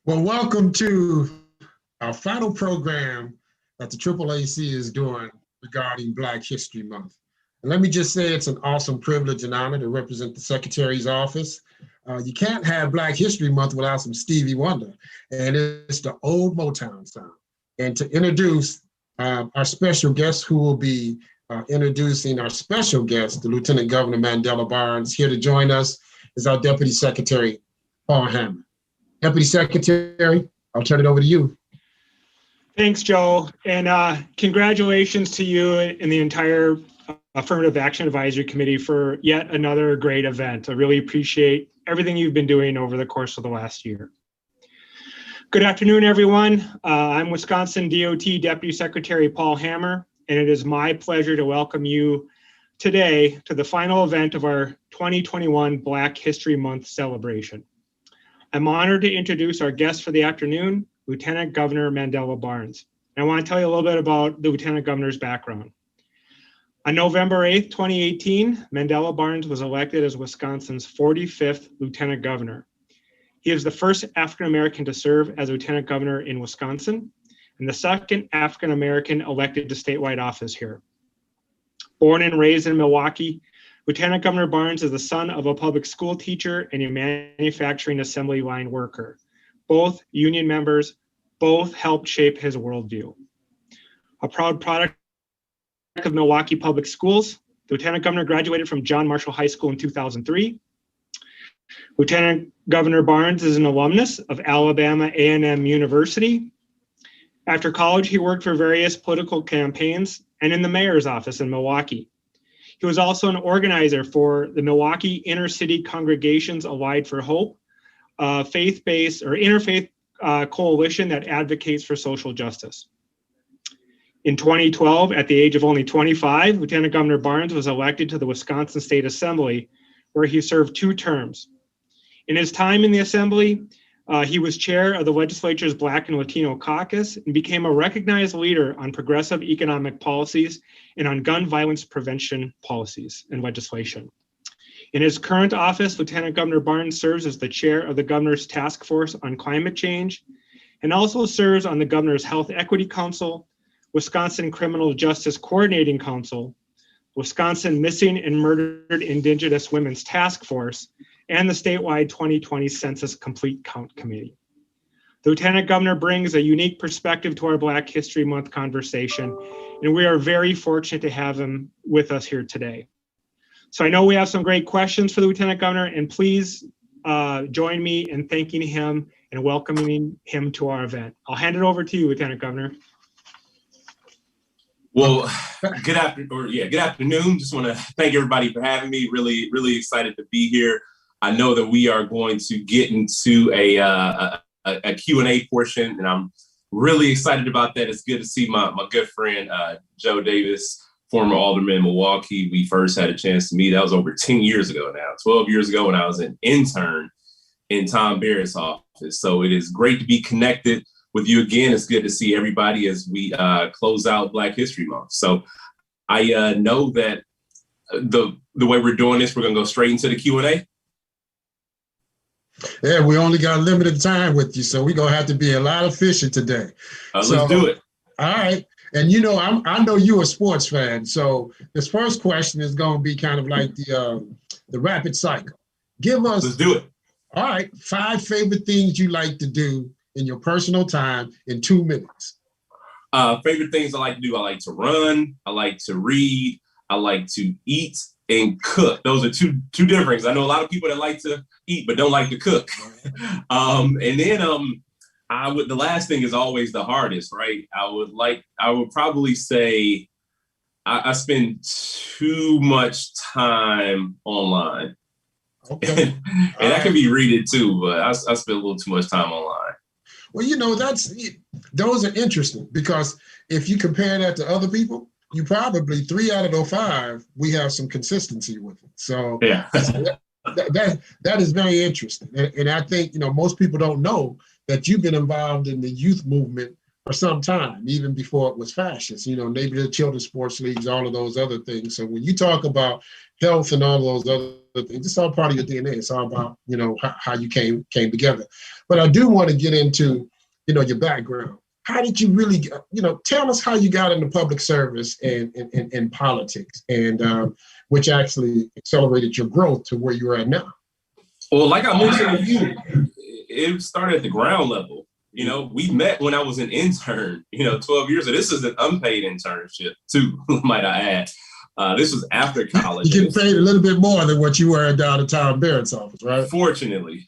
Well, welcome to our final program that the AAAC is doing regarding Black History Month. And let me just say it's an awesome privilege and honor to represent the Secretary's office. You can't have Black History Month without some Stevie Wonder, and it's the old Motown sound. And to introduce our special guest who will be introducing our special guest, the Lieutenant Governor Mandela Barnes, here to join us is our Deputy Secretary, Paul Hammer. Deputy Secretary, I'll turn it over to you. Thanks, Joe, and congratulations to you and the entire Affirmative Action Advisory Committee for yet another great event. I really appreciate everything you've been doing over the course of the last year. Good afternoon, everyone. I'm Wisconsin DOT Deputy Secretary Paul Hammer, and it is my pleasure to welcome you today to the final event of our 2021 Black History Month celebration. I'm honored to introduce our guest for the afternoon, Lieutenant Governor Mandela Barnes. And I want to tell you a little bit about the Lieutenant Governor's background. On November 8th, 2018, Mandela Barnes was elected as Wisconsin's 45th Lieutenant Governor. He is the first African-American to serve as Lieutenant Governor in Wisconsin, and the second African-American elected to statewide office here. Born and raised in Milwaukee, Lieutenant Governor Barnes is the son of a public school teacher and a manufacturing assembly line worker. Both union members, both helped shape his worldview. A proud product of Milwaukee Public Schools, the Lieutenant Governor graduated from John Marshall High School in 2003. Lieutenant Governor Barnes is an alumnus of Alabama A&M University. After college, he worked for various political campaigns and in the mayor's office in Milwaukee. He was also an organizer for the Milwaukee Inner City Congregations Allied for Hope, a faith-based or interfaith coalition that advocates for social justice. In 2012, at the age of only 25, Lieutenant Governor Barnes was elected to the Wisconsin State Assembly, where he served 2 terms. In his time in the Assembly, he was chair of the legislature's Black and Latino caucus and became a recognized leader on progressive economic policies and on gun violence prevention policies and legislation. In his current office, Lieutenant Governor Barnes serves as the chair of the Governor's Task Force on Climate Change and also serves on the Governor's Health Equity Council, Wisconsin Criminal Justice Coordinating Council, Wisconsin Missing and Murdered Indigenous Women's Task Force, and the statewide 2020 Census Complete Count Committee. The Lieutenant Governor brings a unique perspective to our Black History Month conversation, and we are very fortunate to have him with us here today. So I know we have some great questions for the Lieutenant Governor, and please join me in thanking him and welcoming him to our event. I'll hand it over to you, Lieutenant Governor. Well, good afternoon. Just want to thank everybody for having me. Really excited to be here. I know that we are going to get into a Q&A portion, and I'm really excited about that. It's good to see my good friend, Joe Davis, former alderman in Milwaukee. We first had a chance to meet. That was over 10 years ago now, 12 years ago when I was an intern in Tom Barrett's office. So it is great to be connected with you again. It's good to see everybody as we close out Black History Month. So I know that the way we're doing this, we're gonna go straight into the Q&A. Yeah, we only got limited time with you, so we're gonna have to be a lot efficient today. Let's do it. All right. And you know, I know you're a sports fan, so this first question is gonna be kind of like the rapid cycle. Give us, let's do it. All right, 5 favorite things you like to do in your personal time in 2 minutes. Favorite things I like to do: I like to run, I like to read, I like to eat and cook. Those are two different things. I know a lot of people that like to eat but don't like to cook. And then the last thing is always the hardest, right? I would probably say I spend too much time online. Okay. and that can be reading too, but I spend a little too much time online. Well, you know, those are interesting, because if you compare that to other people, you probably 3 out of those 5, we have some consistency with it. So yeah, that is very interesting. And I think, you know, most people don't know that you've been involved in the youth movement for some time, even before it was fascist, neighborhood children's sports leagues, all of those other things. So when you talk about health and all those other things, it's all part of your DNA. It's all about, how you came together. But I do want to get into, your background. How did you really, tell us how you got into public service and politics, and which actually accelerated your growth to where you are at now? Well, like I mentioned to you, it started at the ground level. We met when I was an intern, 12 years ago. This is an unpaid internship too, might I add. This was after college. You get paid a little bit more than what you were down at Tom Barrett's office, right? Fortunately.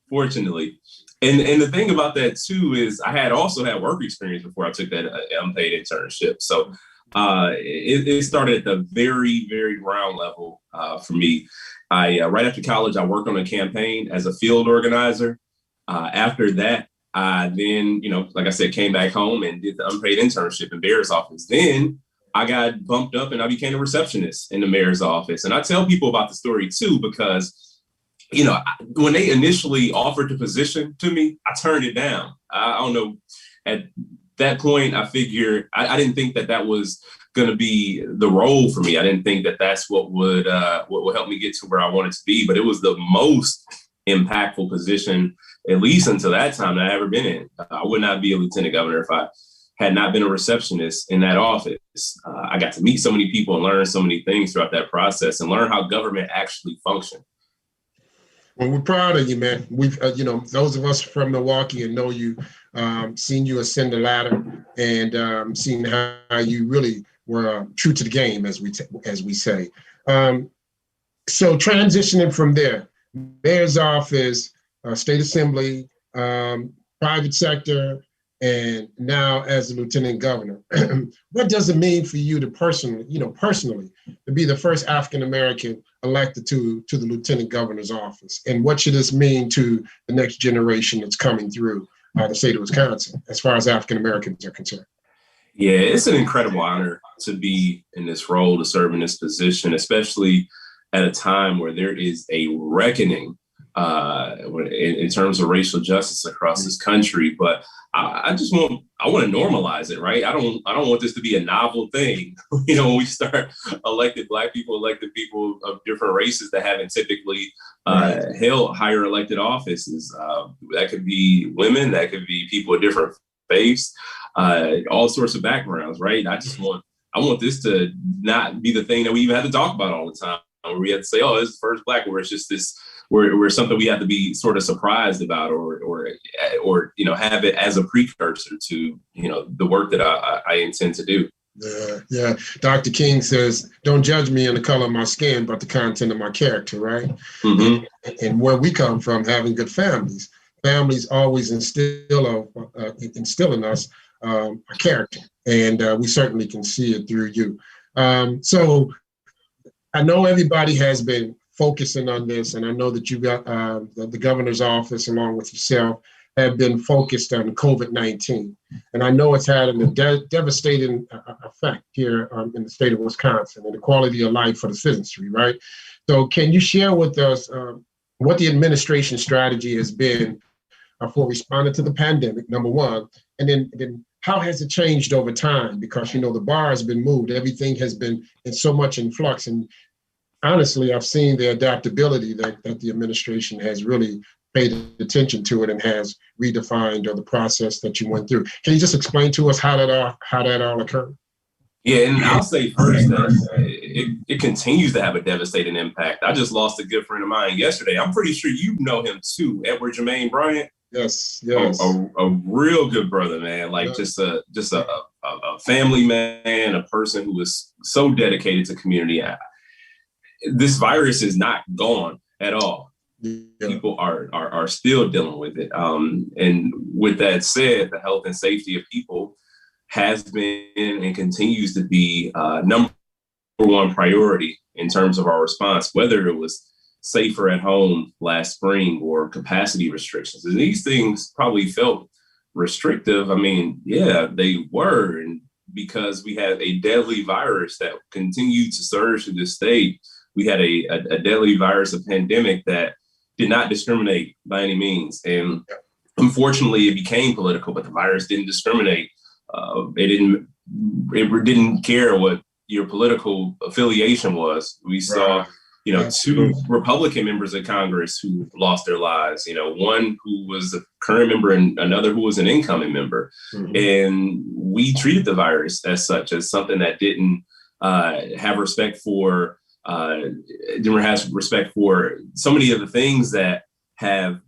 Fortunately. And the thing about that too is I had also had work experience before I took that unpaid internship. So it started at the very, very ground level for me. Right after college, I worked on a campaign as a field organizer. After that, I then, like I said, came back home and did the unpaid internship in Barrett's office. Then I got bumped up and I became a receptionist in the mayor's office. And I tell people about the story too, because when they initially offered the position to me, I turned it down. I don't know. At that point, I figured I didn't think that was going to be the role for me. I didn't think that that's what would help me get to where I wanted to be. But it was the most impactful position, at least until that time, that I ever been in. I would not be a lieutenant governor if I had not been a receptionist in that office. I got to meet so many people and learn so many things throughout that process and learn how government actually functions. Well, we're proud of you, man. We've, those of us from Milwaukee and know you, seen you ascend the ladder and seen how you really were true to the game, as we say. So transitioning from there, mayor's office, state assembly, private sector, and now as the lieutenant governor, what does it mean for you to personally to be the first African-American elected to the lieutenant governor's office? And what should this mean to the next generation that's coming through the state of Wisconsin, as far as African-Americans are concerned? Yeah, it's an incredible honor to be in this role, to serve in this position, especially at a time where there is a reckoning in terms of racial justice across this country. But I want to normalize it, right? I don't want this to be a novel thing. When we start elected Black people, elected people of different races that haven't typically held higher elected offices. That could be women, that could be people of different faiths, all sorts of backgrounds, right? I want this to not be the thing that we even have to talk about all the time, where we have to say, oh, this is the first Black, where it's just this, where something we have to be sort of surprised about, or have it as a precursor to the work that I intend to do. Yeah. Dr. King says, don't judge me on the color of my skin, but the content of my character, right? Mm-hmm. And where we come from, having good families always instill in us a character, and we certainly can see it through you. So I know everybody has been focusing on this, and I know that you got the governor's office, along with yourself, have been focused on COVID-19. And I know it's had a devastating effect here in the state of Wisconsin and the quality of life for the citizenry, right? So can you share with us what the administration strategy has been for responding to the pandemic, number one, and then how has it changed over time? Because, the bar has been moved. Everything has been in so much in flux. And honestly, I've seen the adaptability that the administration has really paid attention to it and has redefined the process that you went through. Can you just explain to us how that all occurred? Yeah, and I'll say first that it continues to have a devastating impact. I just lost a good friend of mine yesterday. I'm pretty sure you know him too, Edward Jermaine Bryant. Yes. A real good brother, man. Like just a family man, a person who was so dedicated to community. This virus is not gone at all. Yeah. People are still dealing with it. And with that said, the health and safety of people has been and continues to be number one priority in terms of our response, whether it was safer at home last spring or capacity restrictions. And these things probably felt restrictive. I mean, yeah, they were. And because we had a deadly virus that continued to surge through the state, we had a deadly virus, a pandemic that did not discriminate by any means. And unfortunately, it became political, but the virus didn't discriminate. It didn't care what your political affiliation was. We saw, two Republican members of Congress who lost their lives, one who was a current member and another who was an incoming member. Mm-hmm. And we treated the virus as such, as something that didn't have respect for so many of the things that have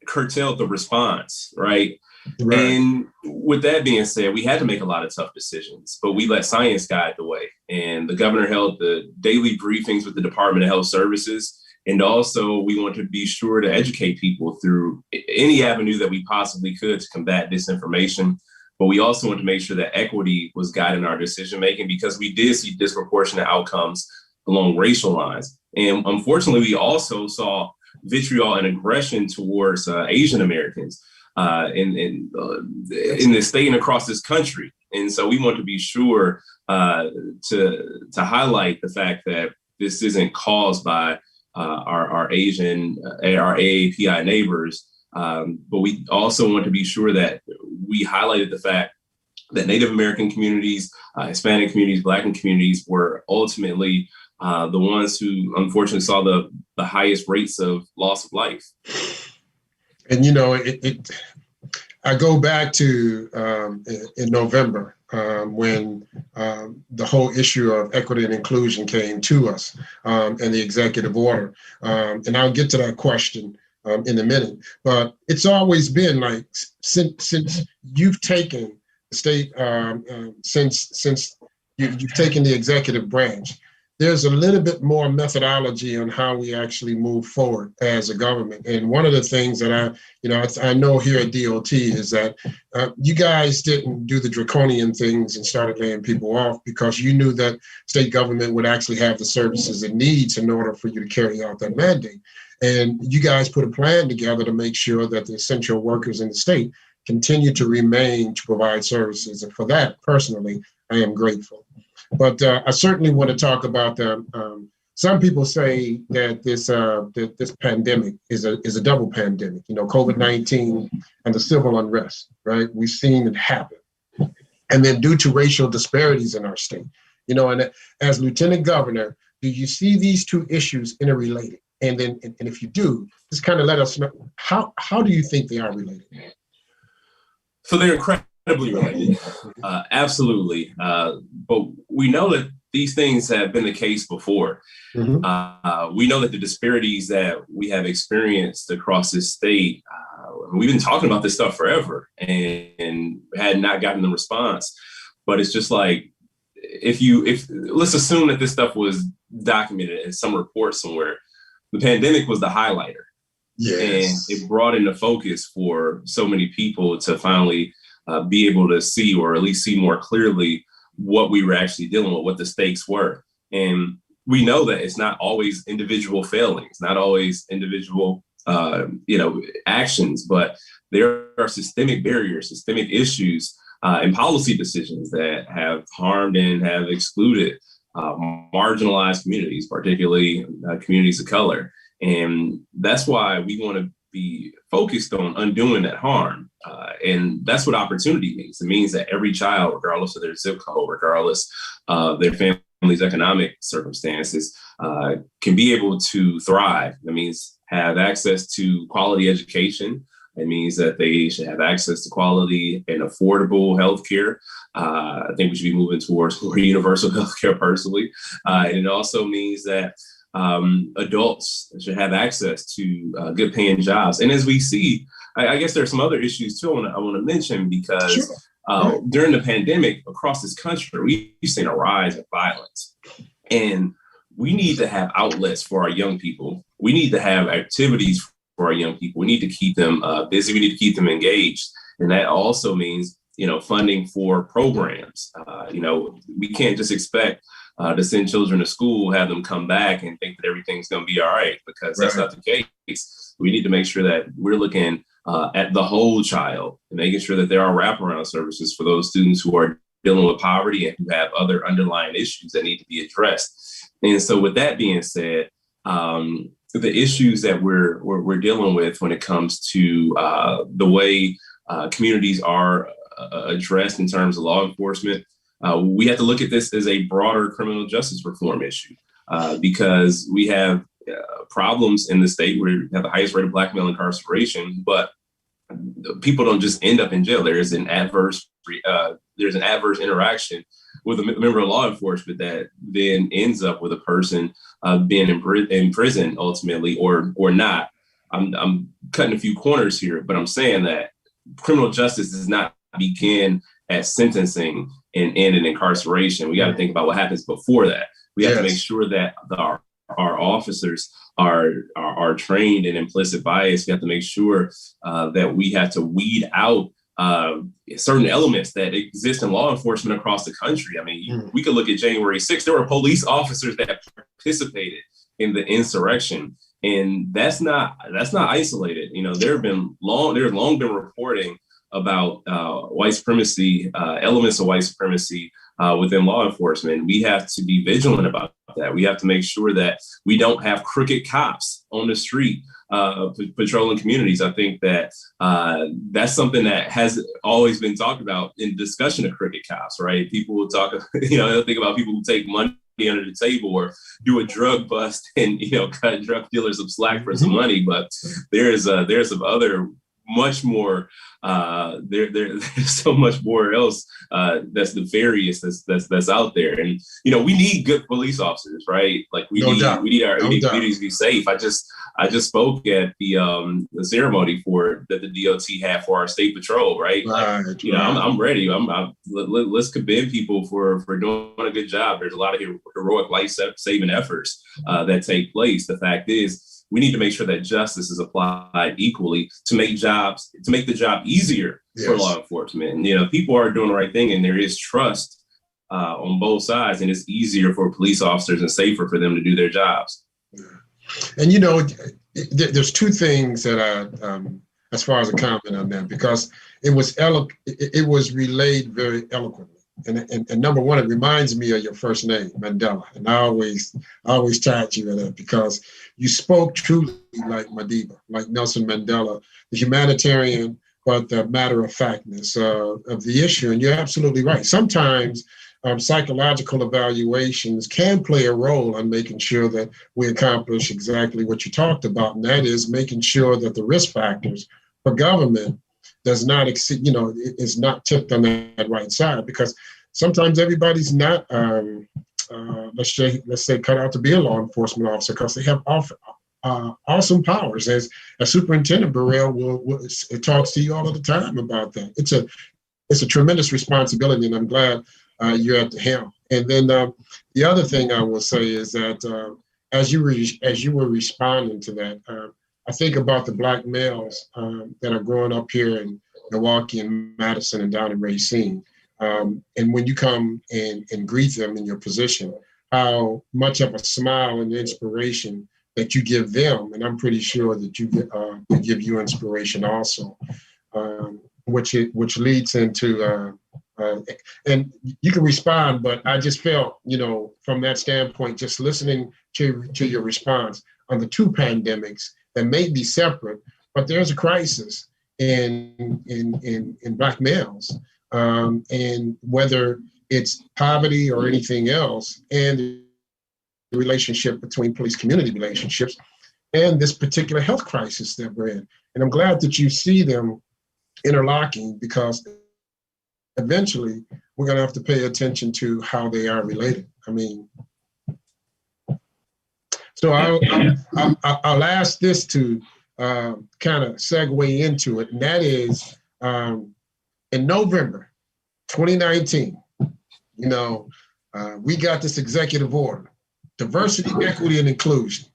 curtailed the response, right? And with that being said, we had to make a lot of tough decisions, but we let science guide the way. And the governor held the daily briefings with the Department of Health Services. And also we want to be sure to educate people through any avenue that we possibly could to combat disinformation. But we also want to make sure that equity was guiding our decision making, because we did see disproportionate outcomes along racial lines. And unfortunately, we also saw vitriol and aggression towards Asian Americans in this state and across this country. And so we want to be sure to highlight the fact that this isn't caused by our Asian, our AAPI neighbors, but we also want to be sure that we highlighted the fact that Native American communities, Hispanic communities, Black communities were ultimately the ones who unfortunately saw the highest rates of loss of life. And, I go back to in November when the whole issue of equity and inclusion came to us and the executive order. And I'll get to that question in a minute. But it's always been like, since you've taken the state, since you've taken the executive branch, there's a little bit more methodology on how we actually move forward as a government. And one of the things that I know here at DOT is that you guys didn't do the draconian things and started laying people off because you knew that state government would actually have the services it needs in order for you to carry out that mandate. And you guys put a plan together to make sure that the essential workers in the state continue to remain to provide services. And for that, personally, I am grateful. But I certainly want to talk about some people say that this pandemic is a double pandemic, COVID-19 and the civil unrest, right? We've seen it happen. And then due to racial disparities in our state, and as Lieutenant Governor, do you see these two issues interrelated? And then, and if you do, just kind of let us know, how do you think they are related? So they're incredibly related, absolutely. But we know that these things have been the case before. Mm-hmm. We know that the disparities that we have experienced across this state, we've been talking about this stuff forever and had not gotten the response. But it's just like, if let's assume that this stuff was documented in some report somewhere, the pandemic was the highlighter. Yes. And it brought into focus for so many people to finally be able to see, or at least see more clearly, what we were actually dealing with, what the stakes were. And we know that it's not always individual failings, not always individual, actions, but there are systemic barriers, systemic issues, and policy decisions that have harmed and have excluded marginalized communities, particularly communities of color. And that's why we want to be focused on undoing that harm. And that's what opportunity means. It means that every child, regardless of their zip code, regardless of their family's economic circumstances, can be able to thrive. That means have access to quality education. It means that they should have access to quality and affordable healthcare. I think we should be moving towards more universal healthcare personally. And it also means that adults should have access to good paying jobs. And as we see, I guess there's some other issues too I want to mention, because during the pandemic across this country, we've seen a rise of violence. And we need to have outlets for our young people. We need to have activities for our young people. We need to keep them busy. We need to keep them engaged. And that also means, funding for programs. We can't just expect to send children to school, have them come back and think that everything's going to be all right, because that's not the case. We need to make sure that we're looking at the whole child and making sure that there are wraparound services for those students who are dealing with poverty and who have other underlying issues that need to be addressed. And so with that being said, the issues that we're dealing with when it comes to the way communities are addressed in terms of law enforcement, we have to look at this as a broader criminal justice reform issue, because we have problems in the state where we have the highest rate of Black male incarceration, but people don't just end up in jail. There's an adverse interaction with a member of law enforcement that then ends up with a person being in prison ultimately, or not. I'm cutting a few corners here, but I'm saying that criminal justice does not begin at sentencing and end in incarceration. We got to think about what happens before that. We have to make sure that our officers are trained in implicit bias. We have to make sure that we have to weed out certain elements that exist in law enforcement across the country. I mean, we could look at January 6th. There were police officers that participated in the insurrection, and that's not isolated. You know, there's long been reporting about white supremacy, elements of white supremacy within law enforcement. We have to be vigilant about that. We have to make sure that we don't have crooked cops on the street patrolling communities. I think that that's something that has always been talked about in discussion of crooked cops, right? People will talk, they'll think about people who take money under the table or do a drug bust and, cut drug dealers some slack for some money. But there's some other much more, there's so much more else that's nefarious that's out there. And we need good police officers, right? Like we need communities to be safe. I just spoke at the ceremony that the DOT had for our state patrol, right? I'm ready. Let's commend people for doing a good job. There's a lot of heroic life-saving efforts that take place. The fact is, we need to make sure that justice is applied equally to make the job easier for law enforcement. And, people are doing the right thing, and there is trust on both sides, and it's easier for police officers and safer for them to do their jobs. And, there's two things that as far as a comment on that, because it was relayed very eloquently. And number one, it reminds me of your first name, Mandela. And I always taught you that because you spoke truly like Madiba, like Nelson Mandela, the humanitarian, but the matter-of-factness of the issue. And you're absolutely right. Sometimes psychological evaluations can play a role in making sure that we accomplish exactly what you talked about, and that is making sure that the risk factors for government does not exceed, is not tipped on that right side, because sometimes everybody's not, let's say, cut out to be a law enforcement officer because they have awesome powers. As Superintendent Burrell talks to you all of the time about that. It's a tremendous responsibility, and I'm glad you're at the helm. And then the other thing I will say is that as you were responding to that, I think about the Black males that are growing up here in Milwaukee and Madison and down in Racine. And when you come and greet them in your position, how much of a smile and inspiration that you give them. And I'm pretty sure that they give you inspiration also, which leads into, and you can respond, but I just felt, from that standpoint, just listening to your response on the two pandemics that may be separate, but there's a crisis in Black males, and whether it's poverty or anything else, and the relationship between police-community relationships, and this particular health crisis that we're in. And I'm glad that you see them interlocking, because eventually we're going to have to pay attention to how they are related. So I'll ask this to kind of segue into it, and that is in November 2019, we got this executive order, diversity, equity, and inclusion.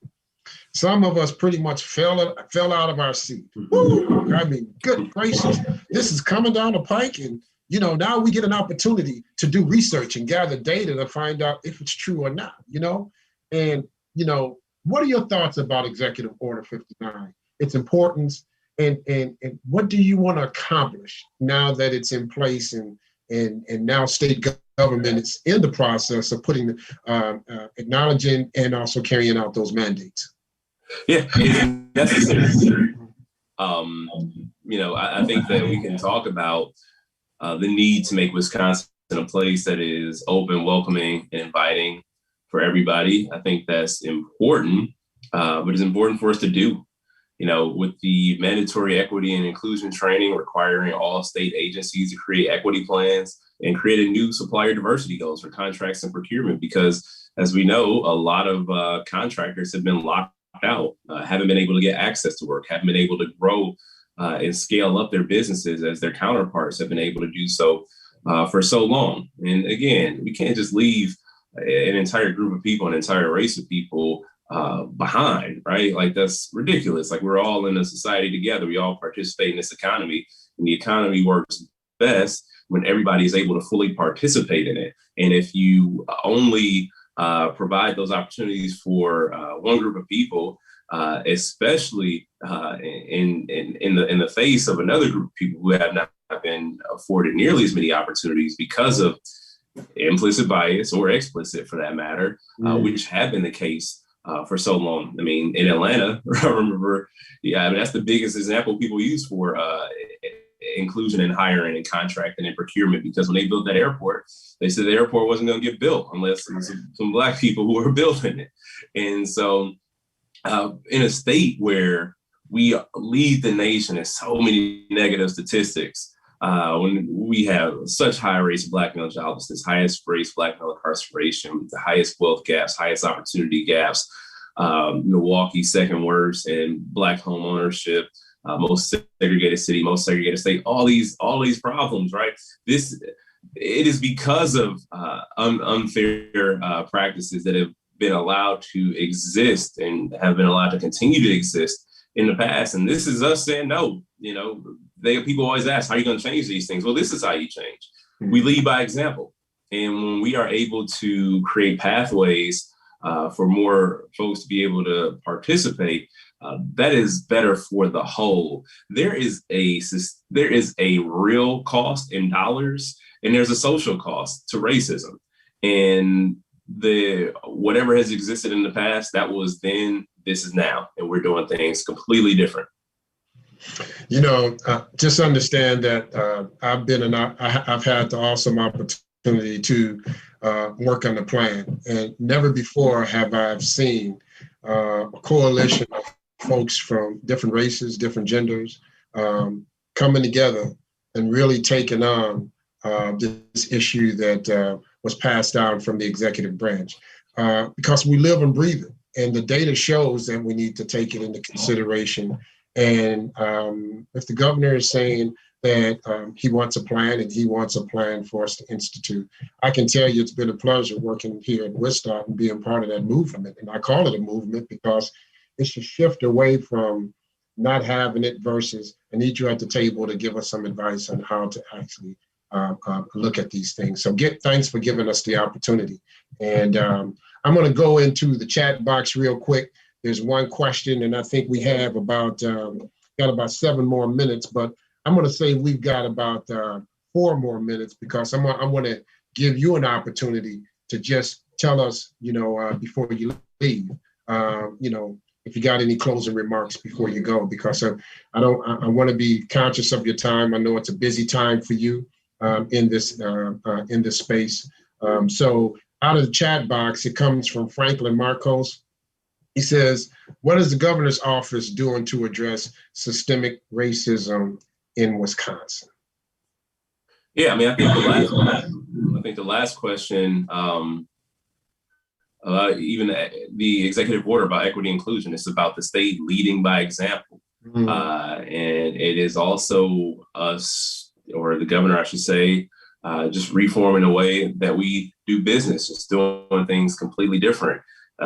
Some of us pretty much fell out of our seat. Woo! Good gracious, this is coming down the pike, and now we get an opportunity to do research and gather data to find out if it's true or not. And what are your thoughts about Executive Order 59, its importance, and what do you want to accomplish now that it's in place, and now state government is in the process of putting, acknowledging and also carrying out those mandates? Yeah, it's necessary. I think that we can talk about the need to make Wisconsin a place that is open, welcoming, and inviting for everybody. I think that's important, but it's important for us to do. With the mandatory equity and inclusion training requiring all state agencies to create equity plans and create a new supplier diversity goals for contracts and procurement, because as we know, a lot of contractors have been locked out, haven't been able to get access to work, haven't been able to grow and scale up their businesses as their counterparts have been able to do so for so long. And again, we can't just leave an entire group of people, an entire race of people behind, right? Like, that's ridiculous. Like, we're all in a society together. We all participate in this economy, and the economy works best when everybody is able to fully participate in it. And if you only provide those opportunities for one group of people, especially in the face of another group of people who have not been afforded nearly as many opportunities because of implicit bias, or explicit for that matter, which have been the case for so long. I mean, in Atlanta, I remember, that's the biggest example people use for inclusion in hiring and contracting and procurement, because when they built that airport, they said the airport wasn't going to get built unless it was some Black people who were building it. And so in a state where we lead the nation in so many negative statistics, when we have such high rates of Black male joblessness, highest rates of Black male incarceration, the highest wealth gaps, highest opportunity gaps, Milwaukee second worst in Black home ownership, most segregated city, most segregated state, all these problems, right? It is because of unfair practices that have been allowed to exist and have been allowed to continue to exist in the past. And this is us saying no. People always ask, how are you going to change these things? Well, this is how you change. We lead by example. And when we are able to create pathways for more folks to be able to participate, that is better for the whole. There is a real cost in dollars, and there's a social cost to racism. And whatever has existed in the past, that was then, this is now, and we're doing things completely different. Just understand that I've had the awesome opportunity to work on the plan, and never before have I seen a coalition of folks from different races, different genders, coming together and really taking on this issue that was passed down from the executive branch, because we live and breathe it, and the data shows that we need to take it into consideration. And if the governor is saying that he wants a plan, and he wants a plan for us to institute, I can tell you it's been a pleasure working here at WisDOT and being part of that movement. And I call it a movement because it's a shift away from not having it versus I need you at the table to give us some advice on how to actually look at these things. So thanks for giving us the opportunity. And I'm going to go into the chat box real quick. There's one question, and I think we have got about 7 more minutes, but I'm going to say we've got about 4 more minutes, because I want to give you an opportunity to just tell us, before you leave, if you got any closing remarks before you go, because I want to be conscious of your time. I know it's a busy time for you in this space. So out of the chat box, it comes from Franklin Marcos. He says, what is the governor's office doing to address systemic racism in Wisconsin? Yeah, I think the last question, even the executive order about equity and inclusion, is about the state leading by example. And it is also us, or the governor, I should say, just reforming the way that we do business, just doing things completely different.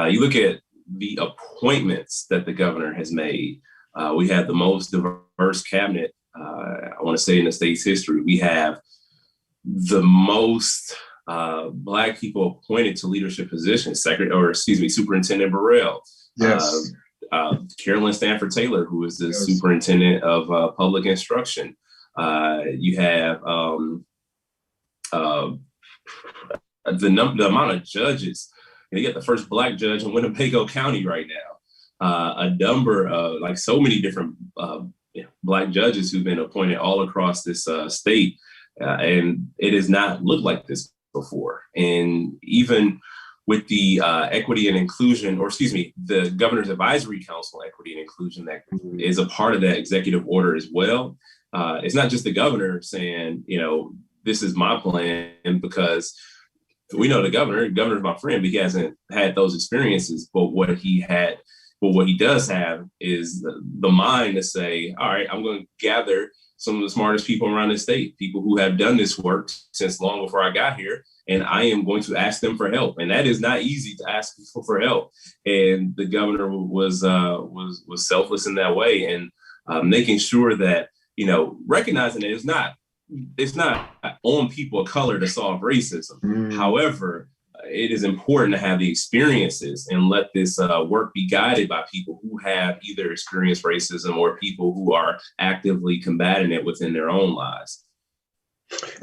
You look at the appointments that the governor has made. We have the most diverse cabinet, I want to say, in the state's history. We have the most Black people appointed to leadership positions, Superintendent Burrell. Yes. Carolyn Stanford Taylor, who is the superintendent of public instruction. You have the amount of judges. You get the first Black judge in Winnebago County right now. a number of, like, so many different Black judges who've been appointed all across this state. And it has not looked like this before. And even with the equity and inclusion, or excuse me, the Governor's Advisory Council Equity and Inclusion that is a part of that executive order as well. It's not just the governor saying, this is my plan, because we know the governor's my friend, but he hasn't had those experiences. But what he does have is the mind to say, all right, I'm going to gather some of the smartest people around the state, people who have done this work since long before I got here, and I am going to ask them for help. And that is not easy to ask people for help. And the governor was selfless in that way, and making sure that, recognizing that it's not on people of color to solve racism. However, it is important to have the experiences and let this work be guided by people who have either experienced racism or people who are actively combating it within their own lives.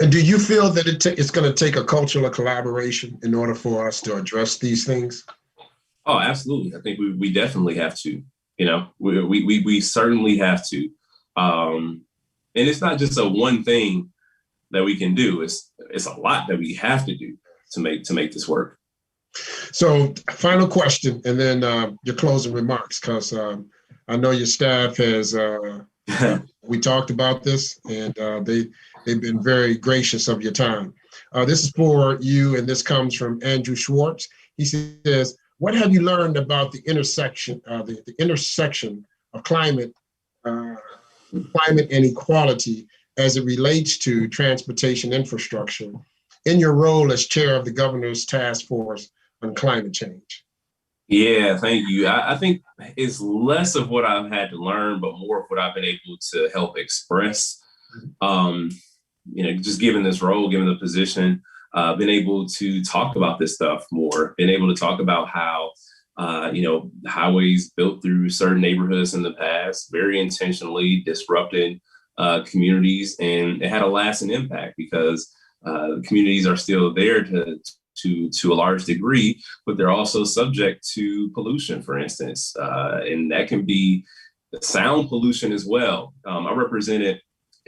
And do you feel that it's going to take a cultural collaboration in order for us to address these things? Oh, absolutely. I think we definitely have to. We certainly have to. And it's not just a one thing that we can do. It's a lot that we have to do to make this work. So, final question, and then your closing remarks, because I know your staff has. We talked about this, and they've been very gracious of your time. This is for you, and this comes from Andrew Schwartz. He says, "What have you learned about the intersection of climate inequality as it relates to transportation infrastructure in your role as chair of the governor's task force on climate change?" Yeah, thank you. I think it's less of what I've had to learn, but more of what I've been able to help express. Just given this role, given the position, been able to talk about this stuff more, been able to talk about how, highways built through certain neighborhoods in the past, very intentionally disrupted communities, and it had a lasting impact because communities are still there to a large degree, but they're also subject to pollution, for instance, and that can be sound pollution as well. I represented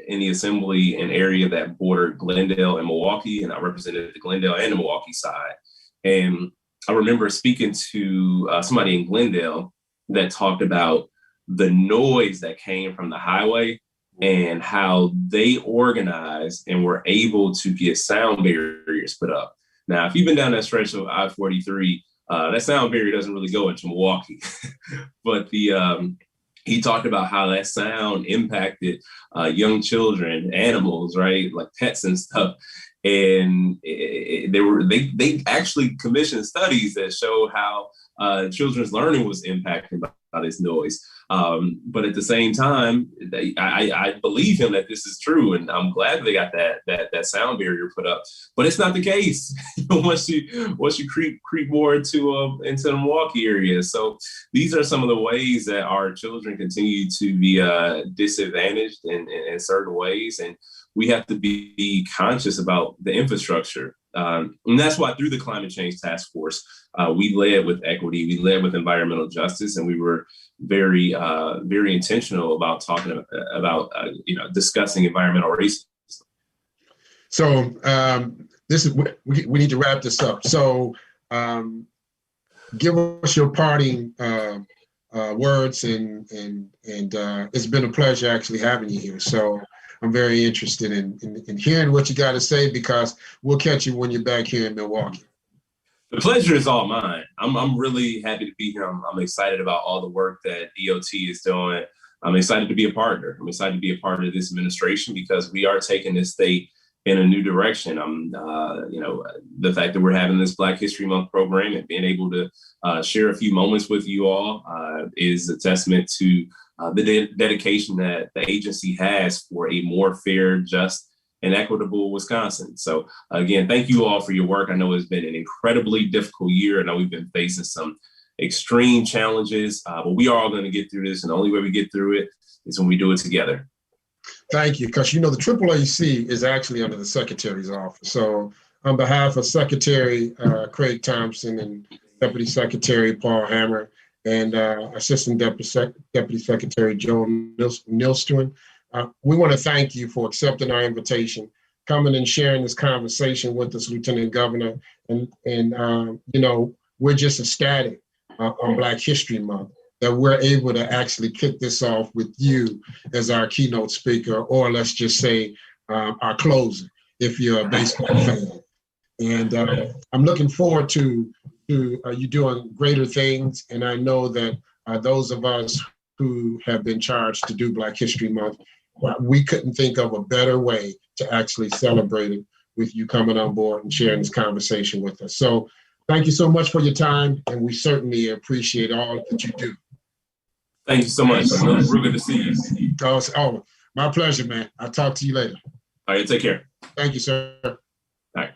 in the assembly an area that bordered Glendale and Milwaukee, and I represented the Glendale and the Milwaukee side. And I remember speaking to somebody in Glendale that talked about the noise that came from the highway and how they organized and were able to get sound barriers put up. Now, if you've been down that stretch of I-43, that sound barrier doesn't really go into Milwaukee, but he talked about how that sound impacted young children, animals, right, like pets and stuff. And they actually commissioned studies that show how children's learning was impacted by this noise. But at the same time, I believe him that this is true, and I'm glad they got that sound barrier put up. But it's not the case once you creep more into the Milwaukee area. So these are some of the ways that our children continue to be disadvantaged in certain ways, and we have to be conscious about the infrastructure. And that's why through the Climate Change Task Force, we led with equity, we led with environmental justice, and we were very, very intentional about talking about discussing environmental racism. So we need to wrap this up. So give us your parting words, and it's been a pleasure actually having you here. So I'm very interested in hearing what you got to say, because we'll catch you when you're back here in Milwaukee. The pleasure is all mine. I'm really happy to be here. I'm excited about all the work that DOT is doing. I'm excited to be a partner. I'm excited to be a part of this administration because we are taking this state in a new direction. The fact that we're having this Black History Month program and being able to share a few moments with you all is a testament to the dedication that the agency has for a more fair, just, and equitable Wisconsin. So again, thank you all for your work. I know it's been an incredibly difficult year. I know we've been facing some extreme challenges, but we are all going to get through this. And the only way we get through it is when we do it together. Thank you, because the AAAC is actually under the Secretary's office. So on behalf of Secretary Craig Thompson and Deputy Secretary Paul Hammer and Assistant Deputy Secretary Joe Nilstuen. We want to thank you for accepting our invitation, coming and sharing this conversation with us, Lieutenant Governor. And you know, we're just ecstatic on Black History Month that we're able to actually kick this off with you as our keynote speaker, or let's just say our closer, if you're a baseball fan. And I'm looking forward to you doing greater things. And I know that those of us who have been charged to do Black History Month, we couldn't think of a better way to actually celebrate it with you coming on board and sharing this conversation with us. So thank you so much for your time, and we certainly appreciate all that you do. Thank you so much. Real good to see you. Oh, my pleasure, man. I'll talk to you later. All right, take care. Thank you, sir. All right.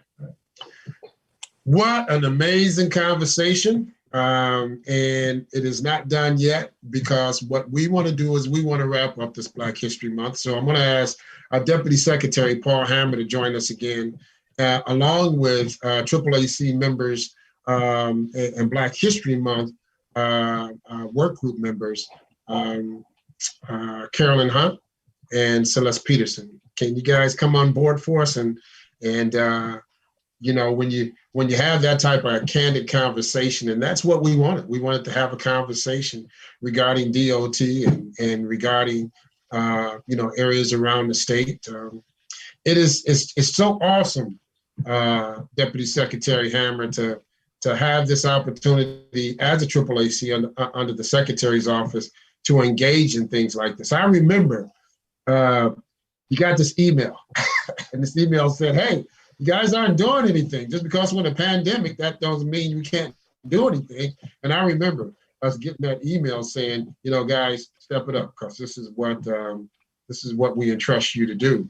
What an amazing conversation. And it is not done yet, because what we want to do is we want to wrap up this Black History Month. So I'm going to ask our Deputy Secretary, Paul Hammer, to join us again, along with AAAC members and Black History Month work group members, Carolyn Hunt and Celeste Peterson. Can you guys come on board for us? And you know, when you have that type of candid conversation, and that's what we wanted. We wanted to have a conversation regarding DOT and regarding you know, areas around the state. It's so awesome, Deputy Secretary Hammer, to have this opportunity as a AAAC under the Secretary's office to engage in things like this. I remember you got this email, and this email said, "Hey, you guys aren't doing anything. Just because we're in a pandemic, that doesn't mean we can't do anything." And I remember us getting that email saying, you know, guys, step it up, because this is what we entrust you to do.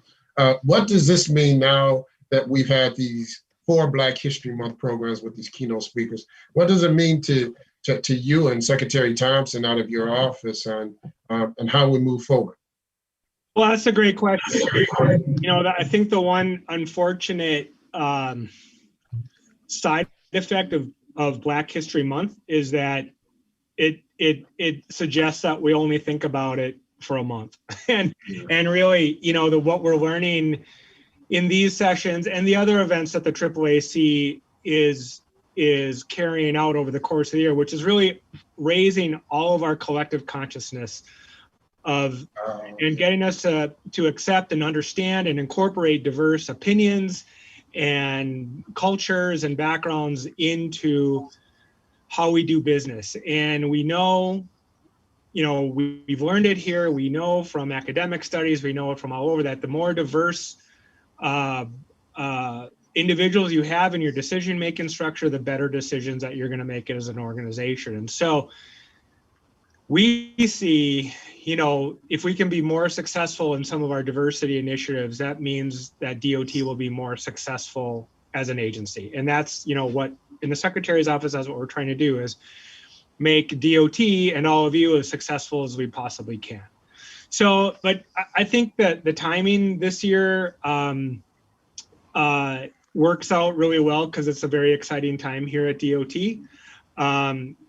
What does this mean now that we've had these 4 Black History Month programs with these keynote speakers? What does it mean to you and Secretary Thompson out of your office on how we move forward? Well, that's a great question. You know, I think the one unfortunate side effect of Black History Month is that it suggests that we only think about it for a month, and really, you know, what we're learning in these sessions and the other events that the AAAC is carrying out over the course of the year, which is really raising all of our collective consciousness of and getting us to accept and understand and incorporate diverse opinions and cultures and backgrounds into how we do business. And we know, you know, we've learned it here. We know from academic studies, we know it from all over, that the more diverse individuals you have in your decision-making structure, the better decisions that you're going to make as an organization. And so we see, you know, if we can be more successful in some of our diversity initiatives, that means that DOT will be more successful as an agency. And that's, you know, what in the Secretary's office, that's what we're trying to do, is make DOT and all of you as successful as we possibly can. So, but I think that the timing this year works out really well, because it's a very exciting time here at DOT.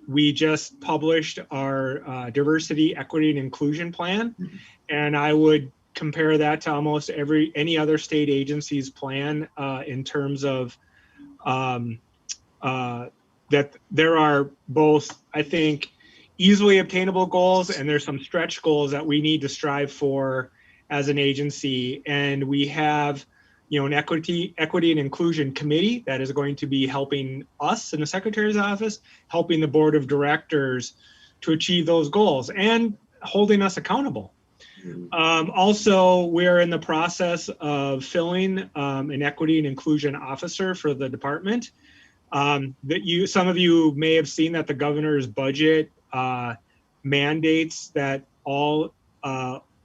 We just published our diversity, equity, and inclusion plan, and I would compare that to almost any other state agency's plan in terms of that there are both, I think, easily obtainable goals, and there's some stretch goals that we need to strive for as an agency. And we have, you know, an equity and inclusion committee that is going to be helping us in the Secretary's office, helping the board of directors to achieve those goals and holding us accountable. Also, we're in the process of filling an equity and inclusion officer for the department. Some of you may have seen that the governor's budget mandates that all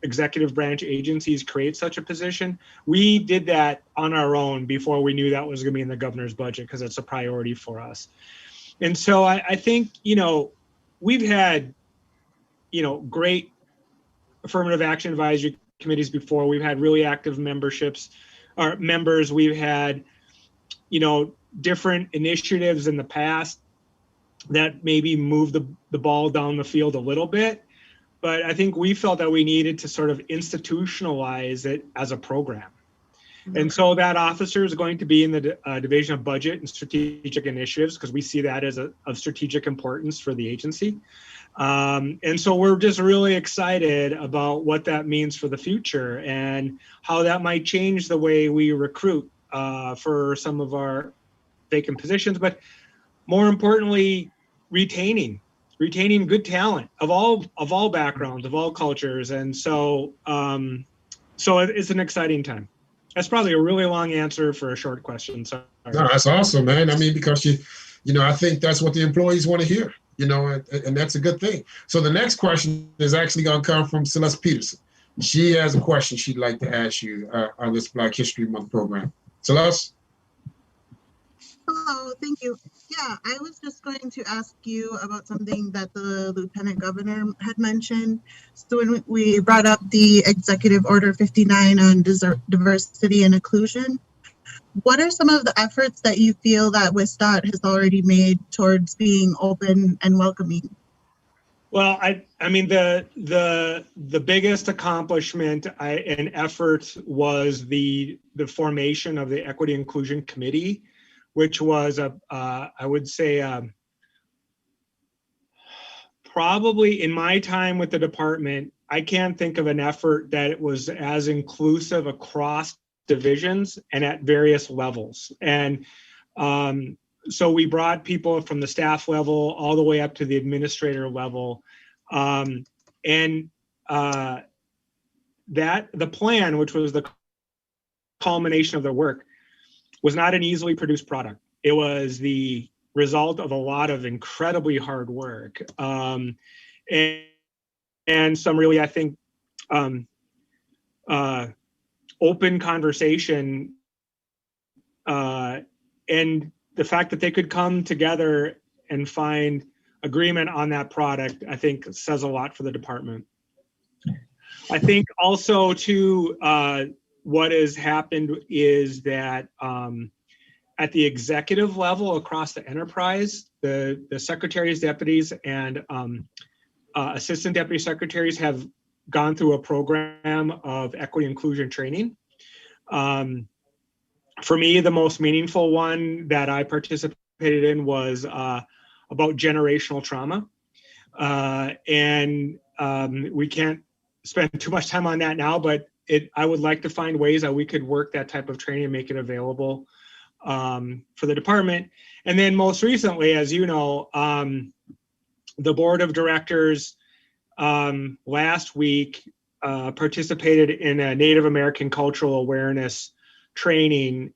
executive branch agencies create such a position. We did that on our own before we knew that was going to be in the governor's budget, because it's a priority for us. And so I think, you know, we've had, you know, great affirmative action advisory committees before. We've had really active members. We've had, you know, different initiatives in the past. that maybe moved the ball down the field a little bit. But I think we felt that we needed to sort of institutionalize it as a program. And so that officer is going to be in the Division of Budget and Strategic Initiatives, because we see that as of strategic importance for the agency. And so we're just really excited about what that means for the future and how that might change the way we recruit for some of our vacant positions, but more importantly, retaining good talent of all backgrounds, of all cultures. And so it's an exciting time. That's probably a really long answer for a short question. Sorry. No, that's awesome, man. I mean, because I think that's what the employees want to hear, and that's a good thing. So the next question is actually going to come from Celeste Peterson. She has a question she'd like to ask you on this Black History Month program. Celeste? Hello, thank you. Yeah, I was just going to ask you about something that the Lieutenant Governor had mentioned. So when we brought up the Executive Order 59 on diversity and inclusion, what are some of the efforts that you feel that WisDOT has already made towards being open and welcoming? Well, I mean, the biggest accomplishment and effort was the formation of the Equity Inclusion Committee, which was I would say probably in my time with the department, I can't think of an effort that it was as inclusive across divisions and at various levels. And so we brought people from the staff level all the way up to the administrator level. And that the plan, which was the culmination of their work, was not an easily produced product. It was the result of a lot of incredibly hard work and some really, I think, open conversation. And the fact that they could come together and find agreement on that product, I think says a lot for the department. I think also too, what has happened is that at the executive level across the enterprise, the secretaries, deputies, and assistant deputy secretaries have gone through a program of equity inclusion training. For me, the most meaningful one that I participated in was about generational trauma. And we can't spend too much time on that now, but I would like to find ways that we could work that type of training and make it available for the department. And then most recently, as you know, the board of directors last week participated in a Native American cultural awareness training,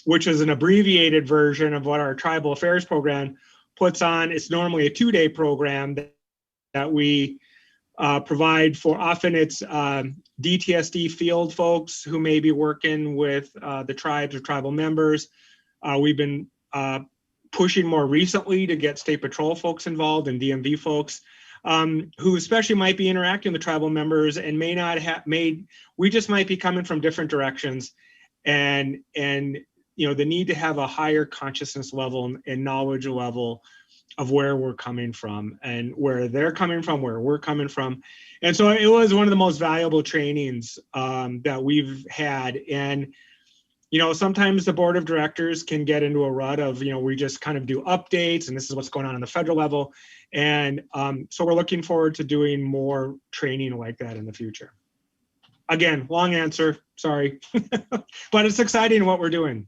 which is an abbreviated version of what our tribal affairs program puts on. It's normally a 2-day program that we provide for. Often it's DTSD field folks who may be working with the tribes or tribal members. We've been pushing more recently to get state patrol folks involved and DMV folks who especially might be interacting with tribal members and may not have we just might be coming from different directions, and the need to have a higher consciousness level and knowledge level of where we're coming from and where they're coming from, where we're coming from. And so it was one of the most valuable trainings that we've had. And, sometimes the board of directors can get into a rut of, we just kind of do updates and this is what's going on the federal level. And so we're looking forward to doing more training like that in the future. Again, long answer, sorry, but it's exciting what we're doing.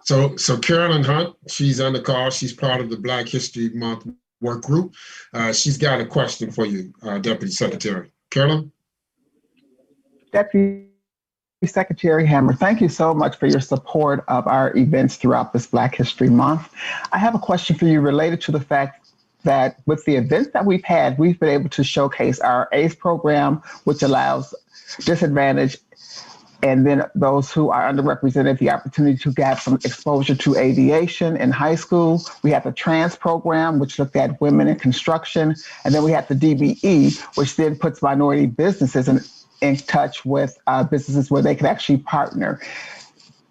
So Carolyn Hunt, she's on the call. She's part of the Black History Month work group. She's got a question for you, Deputy Secretary. Carolyn? Deputy Secretary Hammer, thank you so much for your support of our events throughout this Black History Month. I have a question for you related to the fact that with the events that we've had, we've been able to showcase our ACE program, which allows disadvantaged and then those who are underrepresented the opportunity to have some exposure to aviation in high school. We have the trans program, which looked at women in construction. And then we have the DBE, which then puts minority businesses in touch with businesses where they can actually partner.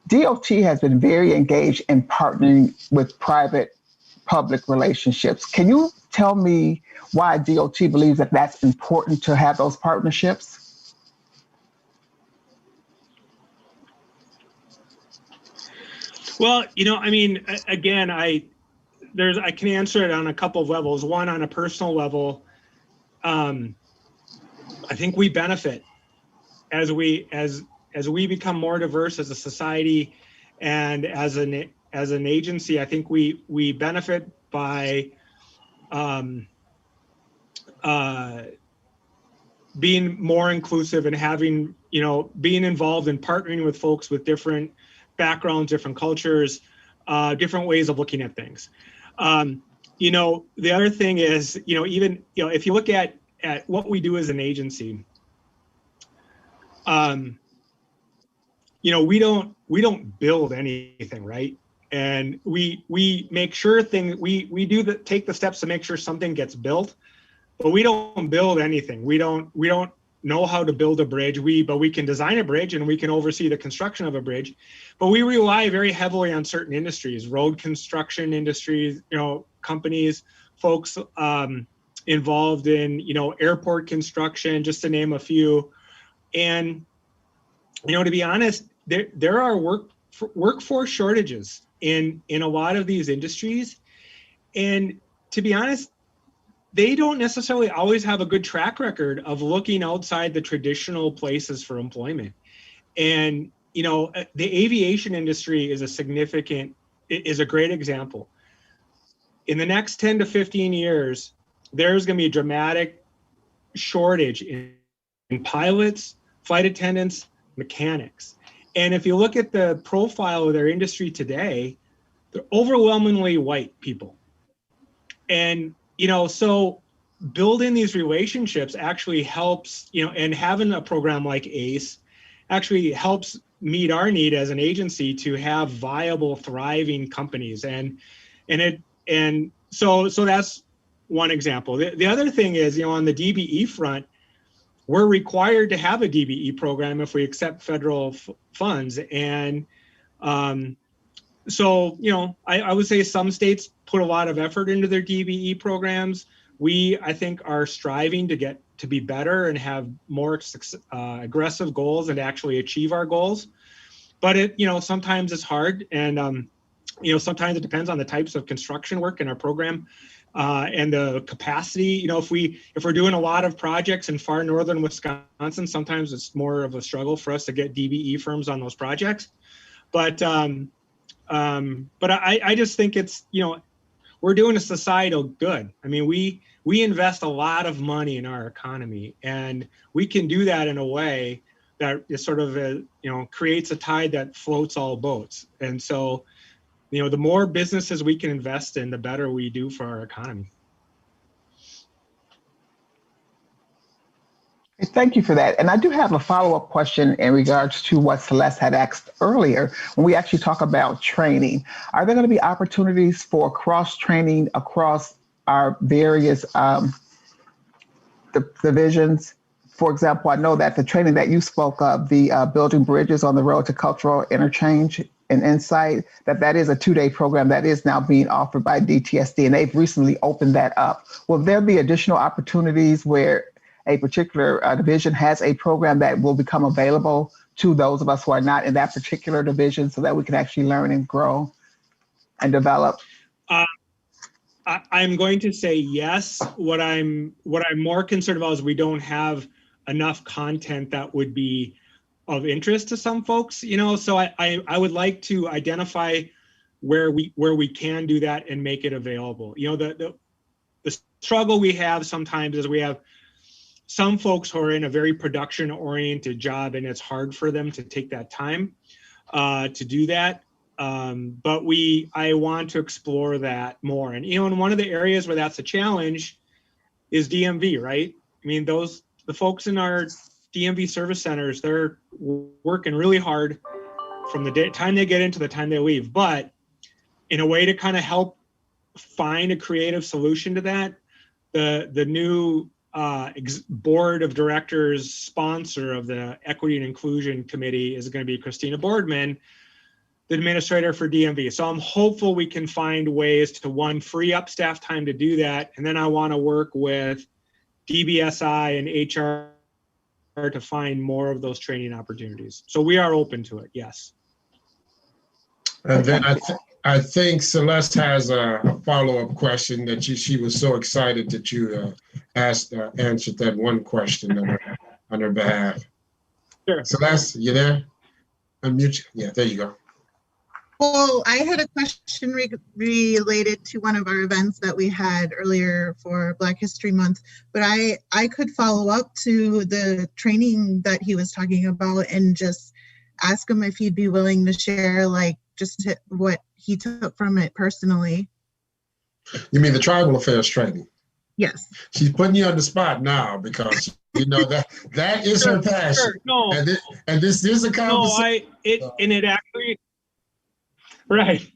DOT has been very engaged in partnering with private public relationships. Can you tell me why DOT believes that that's important to have those partnerships? Well, I mean, again, I can answer it on a couple of levels. One, on a personal level, I think we benefit as we become more diverse as a society and as an agency. I think we benefit by being more inclusive and having, being involved in partnering with folks with different backgrounds, different cultures, different ways of looking at things. The other thing is, even, if you look at what we do as an agency, we don't build anything, right? And we make sure we take the steps to make sure something gets built, but we don't build anything. We don't know how to build a bridge. But we can design a bridge and we can oversee the construction of a bridge. But we rely very heavily on certain industries, road construction industries, companies, folks involved in, airport construction, just to name a few. And, to be honest, there are workforce shortages in a lot of these industries. And to be honest, they don't necessarily always have a good track record of looking outside the traditional places for employment. And, the aviation industry is a great example. In the next 10 to 15 years, there's going to be a dramatic shortage in pilots, flight attendants, mechanics. And if you look at the profile of their industry today, they're overwhelmingly white people. And, so building these relationships actually helps, and having a program like ACE actually helps meet our need as an agency to have viable, thriving companies. And so that's one example. The other thing is, on the DBE front, we're required to have a DBE program if we accept federal funds. And so, I would say some states put a lot of effort into their DBE programs. We, I think, are striving to be better and have more aggressive goals and actually achieve our goals. But sometimes it's hard, and sometimes it depends on the types of construction work in our program and the capacity. If we're doing a lot of projects in far northern Wisconsin, sometimes it's more of a struggle for us to get DBE firms on those projects. But I just think it's, we're doing a societal good. I mean, we invest a lot of money in our economy, and we can do that in a way that is sort of creates a tide that floats all boats. And so, the more businesses we can invest in, the better we do for our economy. Thank you for that. And I do have a follow-up question in regards to what Celeste had asked earlier. When we actually talk about training, are there going to be opportunities for cross-training across our various divisions? For example, I know that the training that you spoke of, the building bridges on the road to cultural interchange and insight, that is a 2-day program that is now being offered by DTSD, and they've recently opened that up. Will there be additional opportunities where a particular division has a program that will become available to those of us who are not in that particular division, so that we can actually learn and grow and develop? I'm going to say yes. What I'm more concerned about is we don't have enough content that would be of interest to some folks. So I would like to identify where we can do that and make it available. The struggle we have sometimes is we have some folks who are in a very production-oriented job, and it's hard for them to take that time to do that. But I want to explore that more. And, and one of the areas where that's a challenge is DMV, right? I mean, the folks in our DMV service centers, they're working really hard from the time they get into the time they leave. But in a way to kind of help find a creative solution to that, the new board of directors sponsor of the Equity and Inclusion Committee is going to be Christina Boardman, the administrator for DMV. So I'm hopeful we can find ways to, one, free up staff time to do that. And then I want to work with DBSI and HR to find more of those training opportunities. So we are open to it, yes. And then I think Celeste has a follow-up question that she was so excited that you answered that one question on her behalf. Sure. Celeste, you there? Unmute you. Yeah, there you go. Well, I had a question related to one of our events that we had earlier for Black History Month, but I could follow up to the training that he was talking about and just ask him if he'd be willing to share, like, just what he took from it personally. You mean the tribal affairs training? Yes. She's putting you on the spot now because you know that is her passion. Sure. No. And this is a conversation. No, it actually, right.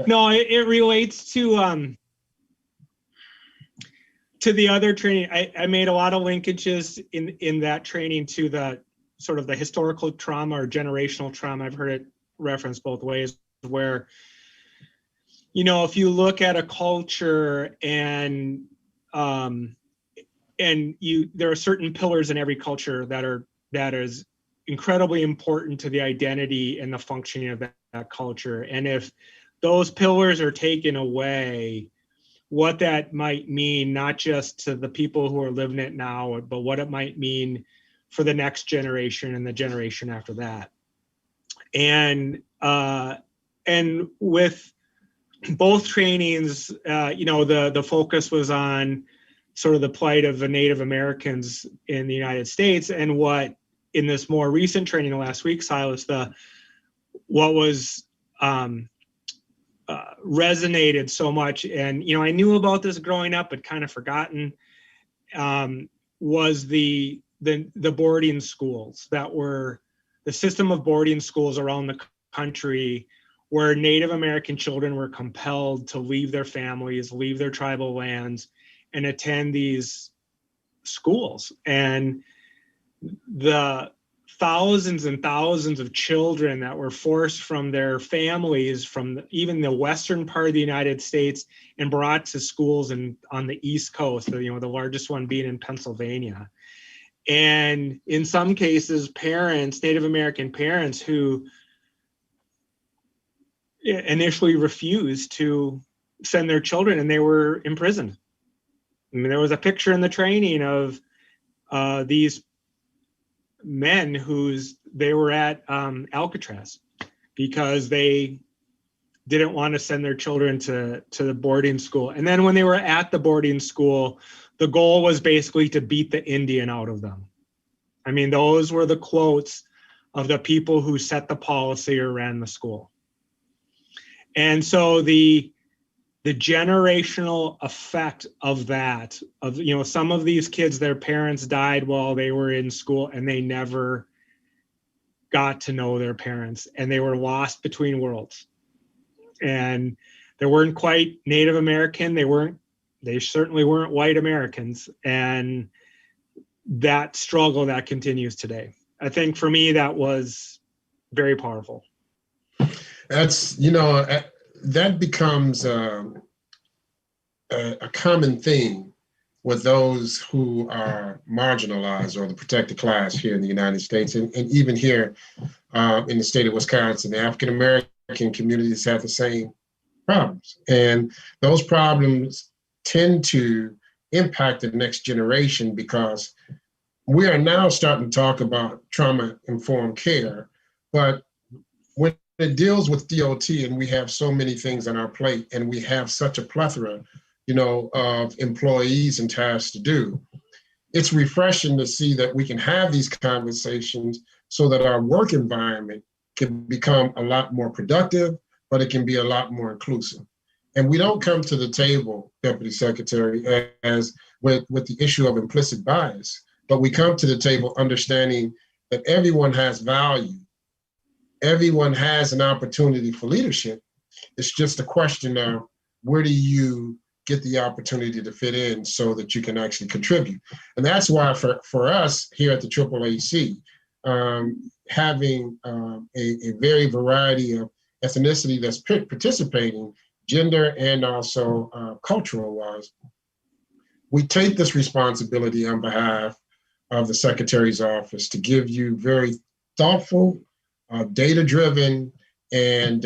No, it relates to the other training. I made a lot of linkages in that training to the sort of the historical trauma or generational trauma. I've heard it referenced both ways, where, you know, if you look at a culture and there are certain pillars in every culture that is incredibly important to the identity and the functioning of that culture. And if those pillars are taken away, what that might mean, not just to the people who are living it now, but what it might mean for the next generation and the generation after that. And with both trainings, you know, the focus was on sort of the plight of the Native Americans in the United States, and what in this more recent training last week, Silas, what was resonated so much, and, you know, I knew about this growing up but kind of forgotten, was the boarding schools that were the system of boarding schools around the country, where Native American children were compelled to leave their families, leave their tribal lands, and attend these schools. And the thousands and thousands of children that were forced from their families, from even the western part of the United States, and brought to schools on the East Coast, you know, the largest one being in Pennsylvania. And in some cases, parents, Native American parents, who initially refused to send their children, and they were imprisoned. I mean, there was a picture in the training of these men they were at Alcatraz because they didn't want to send their children to the boarding school. And then when they were at the boarding school, the goal was basically to beat the Indian out of them. I mean, those were the quotes of the people who set the policy or ran the school. And so the generational effect of that, of, you know, some of these kids, their parents died while they were in school and they never got to know their parents, and they were lost between worlds. And they weren't quite Native American. They certainly weren't white Americans. And that struggle that continues today. I think for me, that was very powerful. That's, you know, that becomes a common theme with those who are marginalized or the protected class here in the United States, and even here in the state of Wisconsin. The African American communities have the same problems, and those problems tend to impact the next generation, because we are now starting to talk about trauma-informed care, but when it deals with DOT, and we have so many things on our plate, and we have such a plethora, you know, of employees and tasks to do, it's refreshing to see that we can have these conversations so that our work environment can become a lot more productive, but it can be a lot more inclusive. And we don't come to the table, Deputy Secretary, as with the issue of implicit bias, but we come to the table understanding that everyone has value. Everyone has an opportunity for leadership. It's just a question of where do you get the opportunity to fit in so that you can actually contribute. And that's why for us here at the AAAC, having a very variety of ethnicity that's participating, gender and also cultural-wise. We take this responsibility on behalf of the Secretary's office to give you very thoughtful, data-driven, and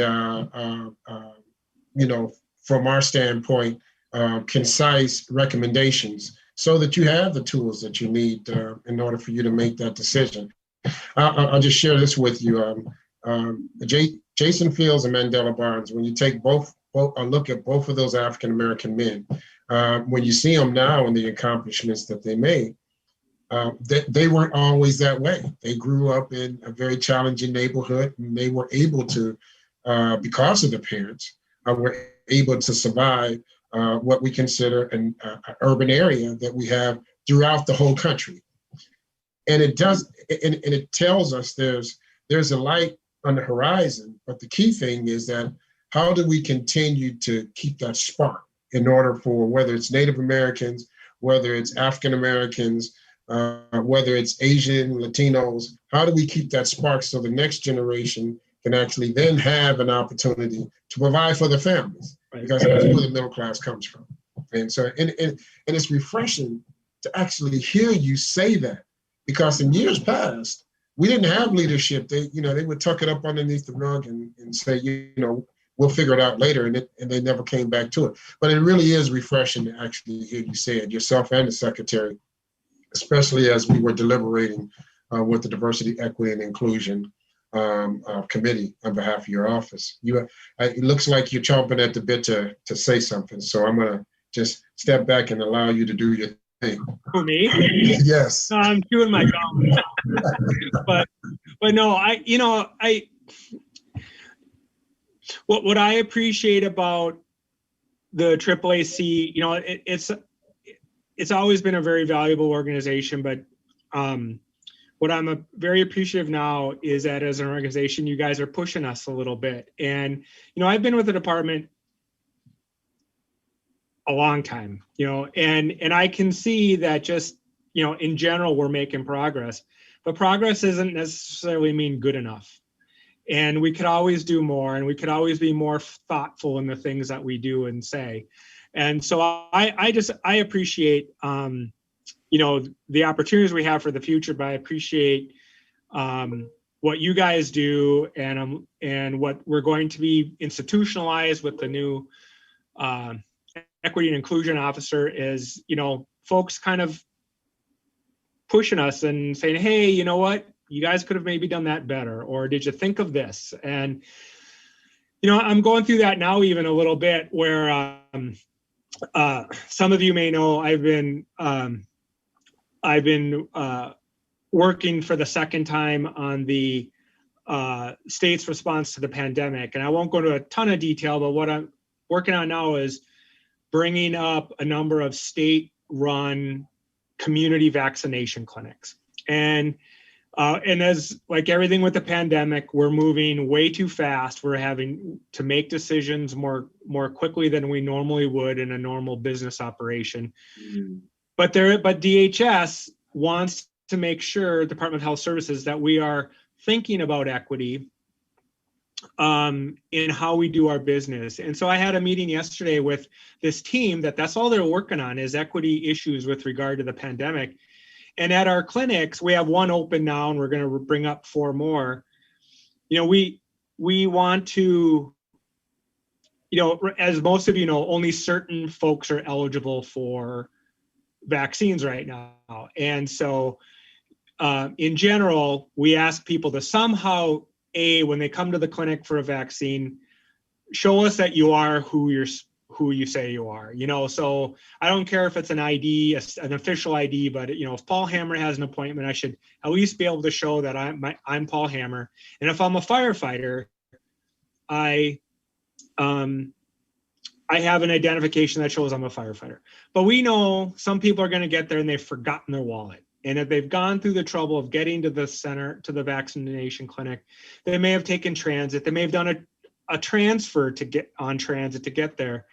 from our standpoint, concise recommendations so that you have the tools that you need in order for you to make that decision. I'll just share this with you. Jason Fields and Mandela Barnes, when you take a look at both of those African-American men, when you see them now and the accomplishments that they made, they weren't always that way. They grew up in a very challenging neighborhood, and they were able to, because of the parents, were able to survive what we consider an urban area that we have throughout the whole country. And it tells us there's a light on the horizon, but the key thing is that how do we continue to keep that spark in order for, whether it's Native Americans, whether it's African Americans, whether it's Asian, Latinos, how do we keep that spark so the next generation can actually then have an opportunity to provide for their families? Right. Because that's where the middle class comes from. And so, and it's refreshing to actually hear you say that, because in years past, we didn't have leadership. They would tuck it up underneath the rug and say, we'll figure it out later, and they never came back to it. But it really is refreshing to actually hear you say it, yourself and the Secretary, especially as we were deliberating with the Diversity, Equity, and Inclusion committee on behalf of your office. It looks like you're chomping at the bit to say something, so I'm gonna just step back and allow you to do your thing. Who, me? Yes. No, I'm doing my job. but no, what I appreciate about the AAAC, it's always been a very valuable organization, but what I'm very appreciative now is that as an organization, you guys are pushing us a little bit. And, I've been with the department a long time, and I can see that just, in general, we're making progress, but progress doesn't necessarily mean good enough. And we could always do more, and we could always be more thoughtful in the things that we do and say. And so I appreciate, the opportunities we have for the future, but I appreciate what you guys do and what we're going to be institutionalized with the new Equity and Inclusion Officer is, folks kind of pushing us and saying, hey, you know what? You guys could have maybe done that better, or did you think of this? And, I'm going through that now even a little bit where some of you may know I've been working for the second time on the state's response to the pandemic. And I won't go into a ton of detail, but what I'm working on now is bringing up a number of state-run community vaccination clinics. And as like everything with the pandemic, we're moving way too fast. We're having to make decisions more quickly than we normally would in a normal business operation. Mm-hmm. But DHS wants to make sure, Department of Health Services, that we are thinking about equity in how we do our business. And so I had a meeting yesterday with this team that's all they're working on is equity issues with regard to the pandemic. And at our clinics, we have one open now, and we're going to bring up 4 more. We want to, as most of you know, only certain folks are eligible for vaccines right now. And so in general, we ask people to somehow, when they come to the clinic for a vaccine, show us that you are who you say you are. So I don't care if it's an ID, an official ID, but if Paul Hammer has an appointment, I should at least be able to show that I'm Paul Hammer. And if I'm a firefighter, I have an identification that shows I'm a firefighter. But we know some people are going to get there and they've forgotten their wallet. And if they've gone through the trouble of getting to the center, to the vaccination clinic, they may have taken transit. They may have done a transfer to get on transit to get there.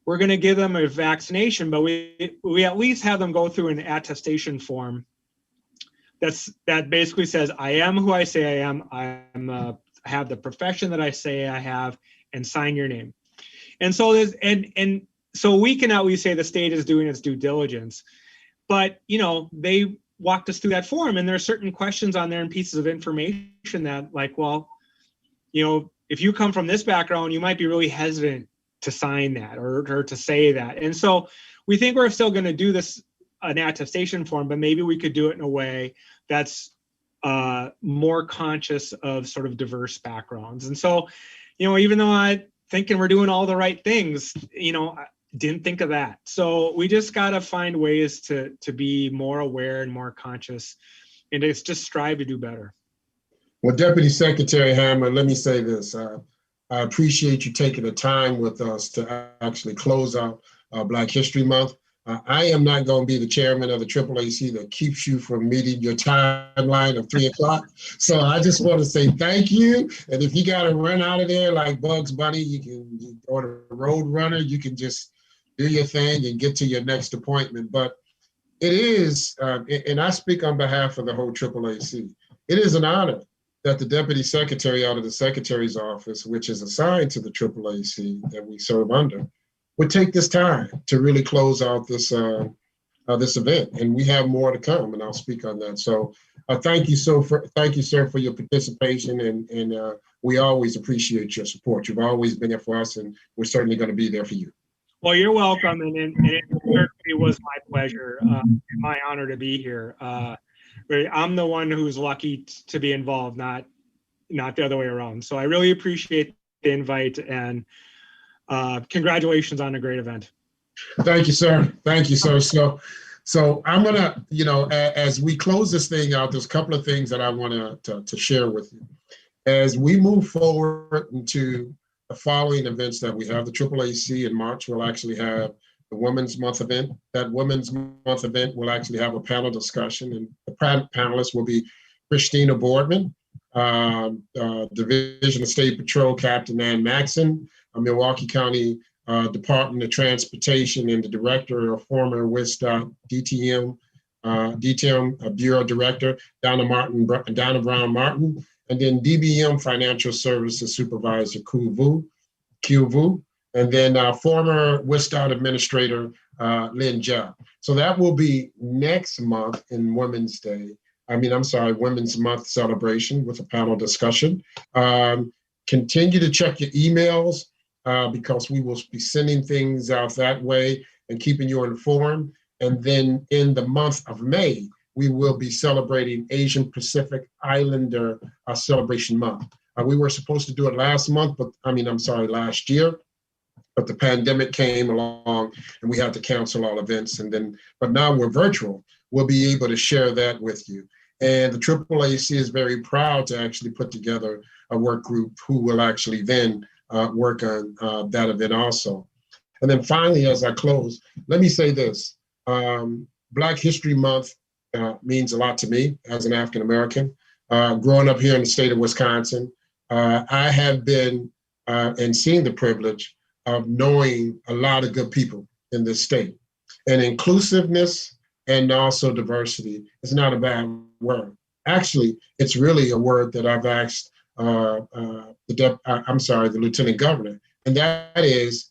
We're going to give them a vaccination, but we at least have them go through an attestation form that basically says, I am who I say I am. I'm have the profession that I say I have, and sign your name. And so there's, and so we can always say the state is doing its due diligence, but they walked us through that form, and there are certain questions on there and pieces of information that, like, well, if you come from this background, you might be really hesitant to sign that or to say that. And so we think we're still going to do this, an attestation form, but maybe we could do it in a way that's more conscious of sort of diverse backgrounds. And so, even though I'm thinking we're doing all the right things, I didn't think of that. So we just got to find ways to be more aware and more conscious, and it's just strive to do better. Well, Deputy Secretary Hammer, let me say this. I appreciate you taking the time with us to actually close out Black History Month. I am not going to be the chairman of the AAAC that keeps you from meeting your timeline of 3 o'clock. So I just want to say thank you. And if you got to run out of there like Bugs Bunny, or the Road Runner, you can just do your thing and get to your next appointment. But it is, and I speak on behalf of the whole AAAC, it is an honor that the Deputy Secretary out of the Secretary's office, which is assigned to the AAAC that we serve under, would take this time to really close out this this event, and we have more to come, and I'll speak on that. So thank you, sir, for your participation, and we always appreciate your support. You've always been there for us, and we're certainly going to be there for you. Well, you're welcome, and it certainly was my pleasure, and my honor to be here. I'm the one who's lucky to be involved, not the other way around. So I really appreciate the invite, and congratulations on a great event. Thank you, sir. Thank you, sir. So I'm gonna, as we close this thing out, there's a couple of things that I want to share with you. As we move forward into the following events that we have, the AAAC in March will actually have the Women's Month event. That Women's Month event will actually have a panel discussion, and the panelists will be Christina Boardman, Division of State Patrol Captain Ann Maxon, Milwaukee County Department of Transportation, and the Director of former WisDOT DTM Bureau Director, Donna Brown Martin, and then DBM Financial Services Supervisor Q Vu, and then former WisDOT Administrator Lynn Jia. So that will be next month in Women's Month celebration with a panel discussion. Continue to check your emails because we will be sending things out that way and keeping you informed. And then in the month of May, we will be celebrating Asian Pacific Islander Celebration Month. We were supposed to do it last year, but the pandemic came along and we had to cancel all events. But now we're virtual. We'll be able to share that with you. And the AAAC is very proud to actually put together a work group who will actually then work on that event also. And then finally, as I close, let me say this. Black History Month means a lot to me as an African American. Growing up here in the state of Wisconsin, I have been and seen the privilege of knowing a lot of good people in this state. And inclusiveness and also diversity is not a bad word. Actually, it's really a word that I've asked the Lieutenant Governor, and that is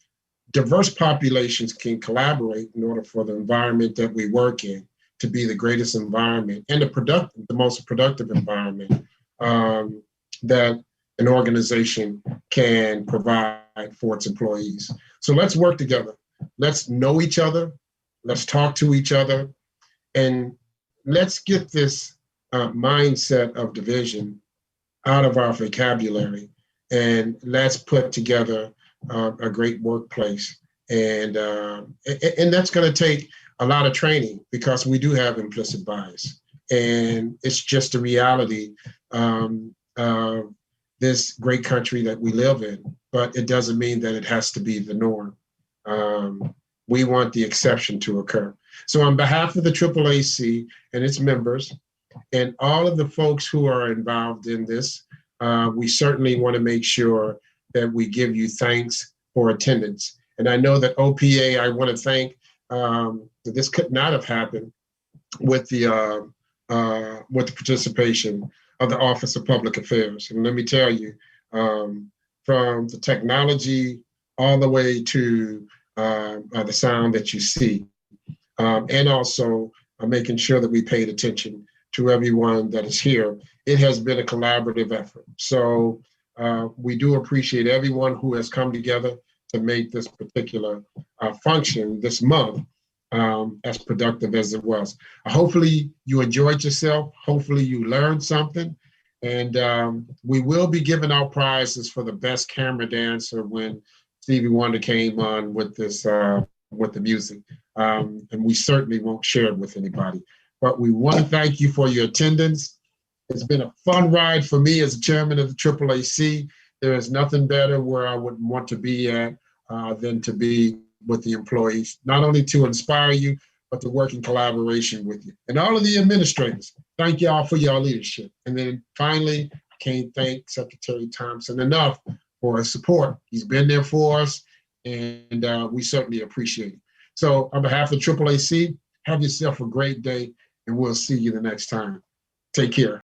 diverse populations can collaborate in order for the environment that we work in to be the greatest environment and the most productive environment that an organization can provide for its employees. So let's work together. Let's know each other. Let's talk to each other. And let's get this mindset of division out of our vocabulary. And let's put together a great workplace. And that's going to take a lot of training because we do have implicit bias. And it's just a reality of this great country that we live in, but it doesn't mean that it has to be the norm. We want the exception to occur. So on behalf of the AAAC and its members and all of the folks who are involved in this, we certainly want to make sure that we give you thanks for attendance. And I know that OPA, I want to thank, this could not have happened with the participation of the Office of Public Affairs. And let me tell you, from the technology all the way to the sound that you see, and also making sure that we paid attention to everyone that is here. It has been a collaborative effort. So we do appreciate everyone who has come together to make this particular function this month as productive as it was. Hopefully you enjoyed yourself. Hopefully you learned something. And we will be giving out prizes for the best camera dancer when Stevie Wonder came on with this, with the music. And we certainly won't share it with anybody. But we want to thank you for your attendance. It's been a fun ride for me as chairman of the AAAC. There is nothing better where I would want to be at than to be with the employees, not only to inspire you, but to work in collaboration with you. And all of the administrators, thank you all for your leadership. And then finally, I can't thank Secretary Thompson enough for his support. He's been there for us, and we certainly appreciate it. So on behalf of the AAAC, have yourself a great day, and we'll see you the next time. Take care.